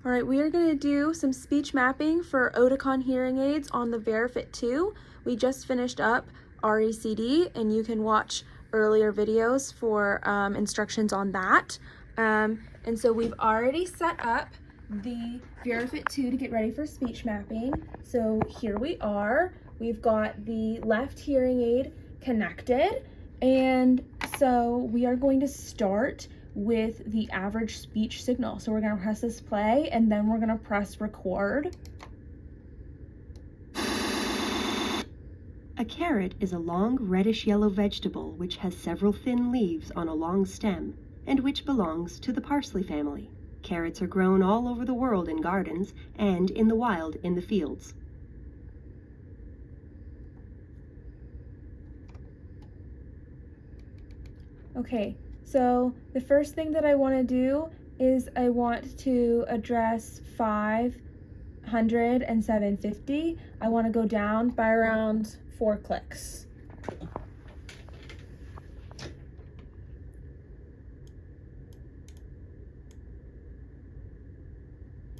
All right, we are going to do some speech mapping for Oticon hearing aids on the Verifit 2. We just finished up RECD, and you can watch earlier videos for instructions on that. And so we've already set up the Verifit 2 to get ready for speech mapping. So here we are. We've got the left hearing aid connected, and so we are going to start with the average speech signal. So we're going to press this play, and then we're going to press record. A carrot is a long reddish-yellow vegetable which has several thin leaves on a long stem and which belongs to the parsley family. Carrots are grown all over the world in gardens and in the wild in the fields. Okay, so the first thing that I want to do is I want to address 500 and 750. I want to go down by around 4 clicks.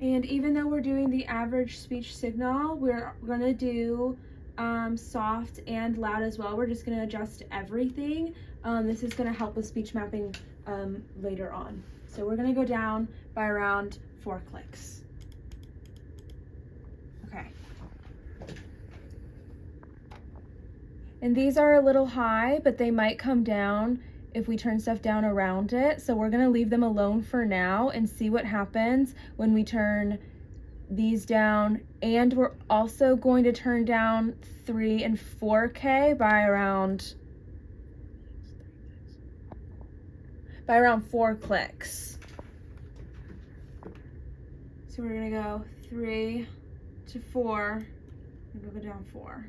And even though we're doing the average speech signal, we're going to do soft and loud as well. We're just going to adjust everything. This is going to help with speech mapping later on. So we're going to go down by around 4 clicks. Okay. And these are a little high, but they might come down if we turn stuff down around it. So we're going to leave them alone for now and see what happens when we turn these down. And we're also going to turn down 3 and 4K by around 4 clicks. So we're going to go 3 to 4 and we'll go down 4.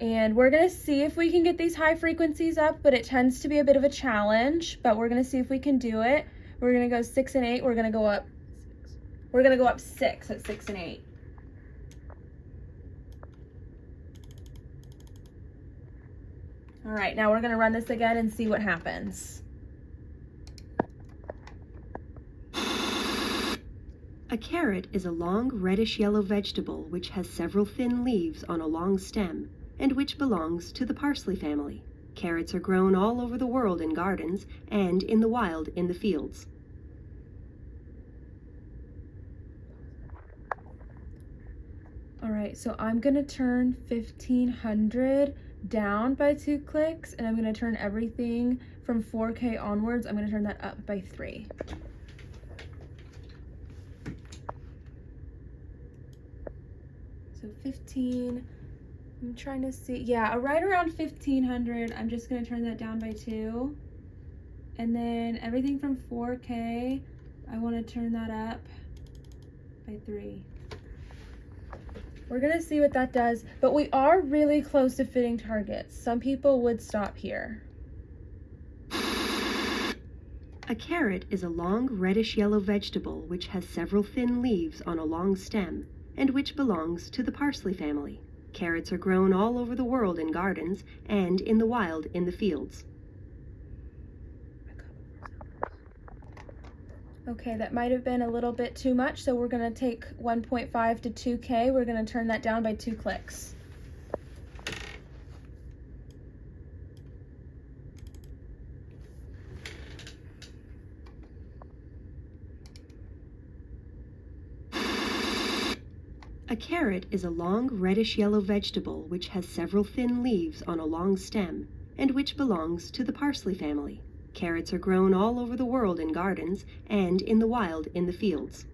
And we're going to see if we can get these high frequencies up, but it tends to be a bit of a challenge, but we're going to see if we can do it. We're going to go 6 and 8. We're going to go up 6 at 6 and 8. All right, now we're going to run this again and see what happens. A carrot is a long reddish-yellow vegetable which has several thin leaves on a long stem and which belongs to the parsley family. Carrots are grown all over the world in gardens and in the wild in the fields. All right, so I'm going to turn 1500 down by 2 clicks, and I'm going to turn everything from 4K onwards. I'm going to turn that up by 3. So 15, I'm trying to see, yeah, right around 1500, I'm just going to turn that down by 2. And then everything from 4K, I want to turn that up by 3. We're going to see what that does, but we are really close to fitting targets. Some people would stop here. A carrot is a long reddish-yellow vegetable which has several thin leaves on a long stem and which belongs to the parsley family. Carrots are grown all over the world in gardens and in the wild in the fields. Okay, that might have been a little bit too much, so we're going to take 1.5 to 2K. We're going to turn that down by 2 clicks. A carrot is a long reddish-yellow vegetable which has several thin leaves on a long stem and which belongs to the parsley family. Carrots are grown all over the world in gardens and in the wild in the fields.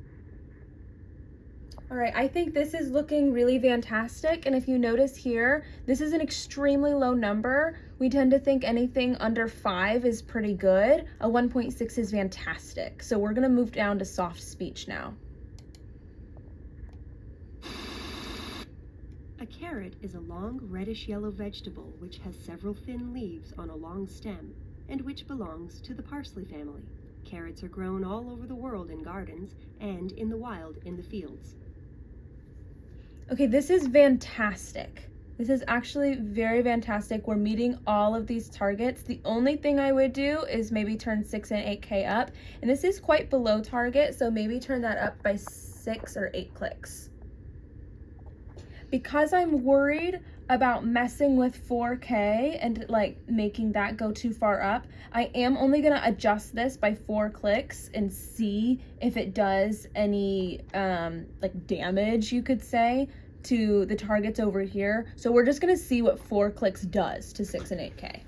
All right, I think this is looking really fantastic, and if you notice here, this is an extremely low number. We tend to think anything under 5 is pretty good. A 1.6 is fantastic. So we're going to move down to soft speech now. A carrot is a long reddish-yellow vegetable which has several thin leaves on a long stem and which belongs to the parsley family. Carrots are grown all over the world in gardens and in the wild in the fields. Okay, this is fantastic. This is actually very fantastic. We're meeting all of these targets. The only thing I would do is maybe turn 6 and 8K up. And this is quite below target, so maybe turn that up by 6 or 8 clicks. Because I'm worried about messing with 4K and like making that go too far up, I am only gonna adjust this by 4 clicks and see if it does any like damage, you could say, to the targets over here. So we're just gonna see what 4 clicks does to 6 and 8K.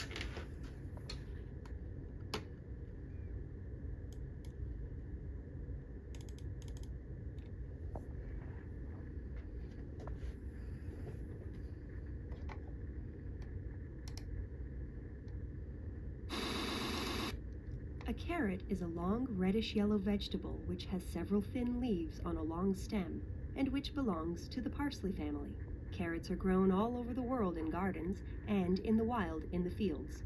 A carrot is a long reddish-yellow vegetable which has several thin leaves on a long stem and which belongs to the parsley family. Carrots are grown all over the world in gardens and in the wild in the fields.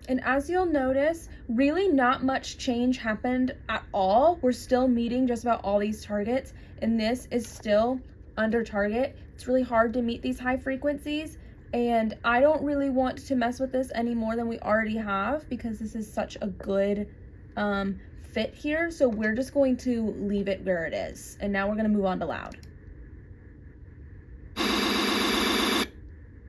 And as you'll notice, really not much change happened at all. We're still meeting just about all these targets, and this is still under target. It's really hard to meet these high frequencies, and I don't really want to mess with this any more than we already have because this is such a good fit here. So we're just going to leave it where it is. And now we're going to move on to loud.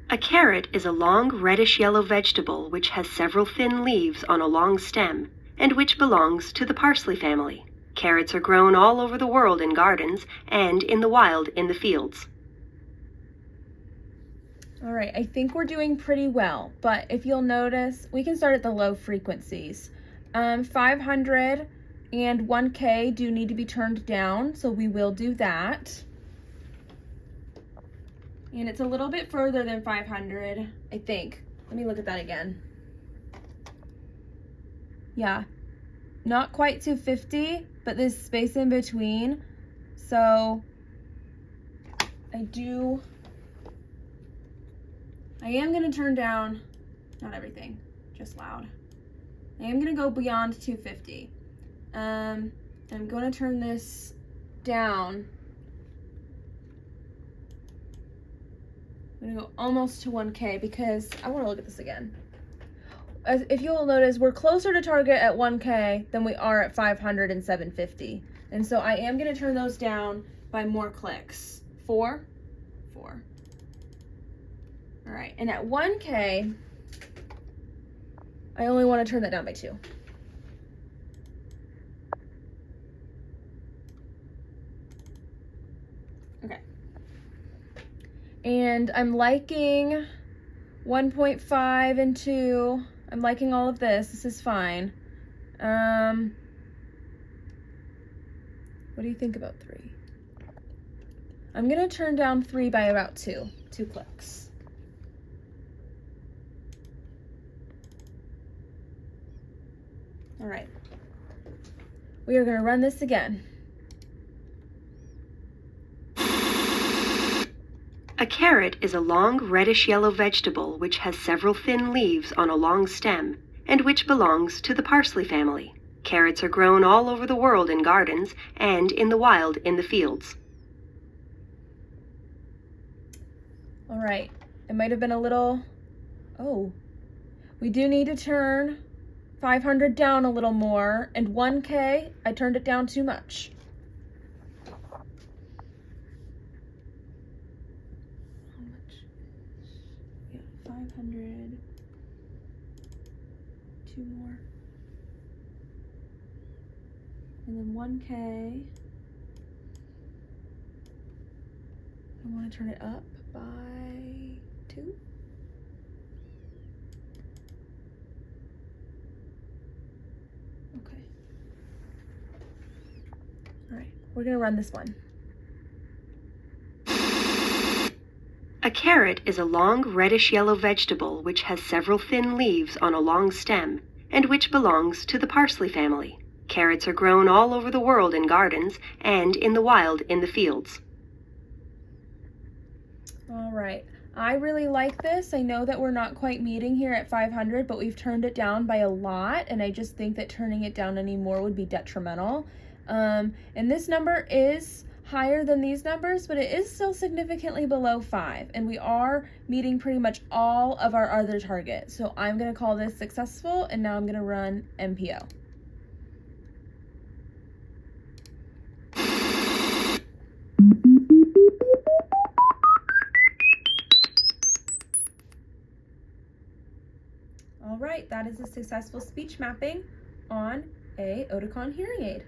A carrot is a long reddish-yellow vegetable which has several thin leaves on a long stem and which belongs to the parsley family. Carrots are grown all over the world in gardens and in the wild in the fields. All right, I think we're doing pretty well, but if you'll notice, we can start at the low frequencies. 500 and 1K do need to be turned down, so we will do that. And it's a little bit further than 500, I think. Let me look at that again. Yeah, not quite 250, but this space in between. So I am gonna turn down, not everything, just loud. I am gonna go beyond 250. I'm gonna turn this down. I'm gonna go almost to 1K because I wanna look at this again. If you'll notice, we're closer to target at 1K than we are at 500 and 750. And so I am gonna turn those down by more clicks. 4. All right, and at 1K, I only want to turn that down by 2. Okay. And I'm liking 1.5 and 2. I'm liking all of this. This is fine. What do you think about 3? I'm gonna turn down 3 by about 2 clicks. All right, we are gonna run this again. A carrot is a long reddish-yellow vegetable which has several thin leaves on a long stem and which belongs to the parsley family. Carrots are grown all over the world in gardens and in the wild in the fields. All right, it might have been a little, we do need to turn 500 down a little more, and 1K, I turned it down too much. How much? Yeah, 500, 2 more. And then 1K, I want to turn it up by 2. Okay. All right, we're gonna run this one. A carrot is a long reddish-yellow vegetable which has several thin leaves on a long stem and which belongs to the parsley family. Carrots are grown all over the world in gardens and in the wild in the fields. All right, I really like this. I know that we're not quite meeting here at 500, but we've turned it down by a lot, and I just think that turning it down any more would be detrimental. And this number is higher than these numbers, but it is still significantly below 5, and we are meeting pretty much all of our other targets. So I'm going to call this successful, and now I'm going to run MPO. All right, that is a successful speech mapping on a Oticon hearing aid.